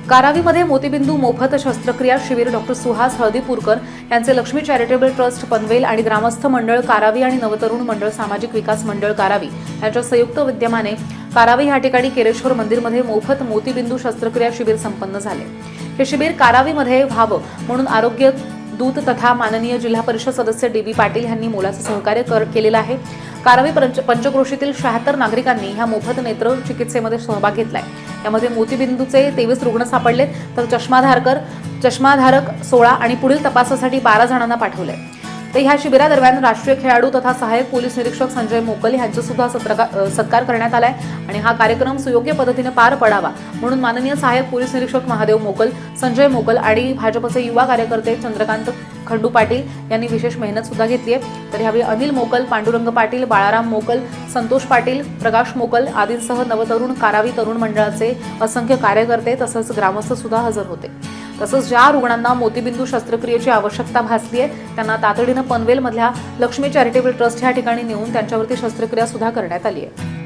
कारावीमध्ये मोतीबिंदू मोफत शस्त्रक्रिया शिबिर डॉक्टर सुहास हळदीपूरकर यांचे लक्ष्मी चॅरिटेबल ट्रस्ट पनवेल आणि ग्रामस्थ मंडळ कारावी आणि नवतरुण मंडळ सामाजिक विकास मंडळ कारावी यांच्या संयुक्त विद्यमाने कारावी या ठिकाणी केरेश्वर मंदिरमध्ये मोफत मोतीबिंदू शस्त्रक्रिया शिबिर संपन्न झाले। हे शिबिर कारावीमध्ये व्हावं म्हणून आरोग्य दूत तथा माननीय जिल्हा परिषद सदस्य डी.बी. पाटील यांनी मोलाचं सहकार्य केलेलं आहे। कारावी पंचक्रोशीतील 76 नागरिकांनी ह्या मोफत नेत्र चिकित्सेमध्ये सहभाग घेतलाय। यामध्ये मोतीबिंदूचे 23 रुग्ण सापडलेत, तर चष्माधारक 16 आणि पुढील तपासासाठी 12 जणांना पाठवले। तर ह्या शिबिरादरम्यान राष्ट्रीय खेळाडू तथा सहाय्यक पोलीस निरीक्षक संजय मोकल यांचा सुद्धा सत्कार करण्यात आलाय आणि हा कार्यक्रम सुयोग्य पद्धतीने पार पडावा म्हणून माननीय सहाय्यक पोलीस निरीक्षक महादेव मोकल, संजय मोकल आणि भाजपचे युवा कार्यकर्ते चंद्रकांत खंडू पाटील यांनी विशेष मेहनत सुद्धा घेतली आहे। तर यावेळी अनिल मोकल, पांडुरंग पाटील, बाळाराम मोकल, संतोष पाटील, प्रकाश मोकल आदींसह नवतरुण कारावी तरुण मंडळाचे असंख्य कार्यकर्ते तसंच ग्रामस्थ सुद्धा हजर होते। तसंच ज्या रुग्णांना मोतीबिंदू शस्त्रक्रियेची आवश्यकता भासली आहे त्यांना तातडीनं पनवेलमधल्या लक्ष्मी चॅरिटेबल ट्रस्ट या ठिकाणी नेऊन त्यांच्यावरती शस्त्रक्रिया सुद्धा करण्यात आली आहे।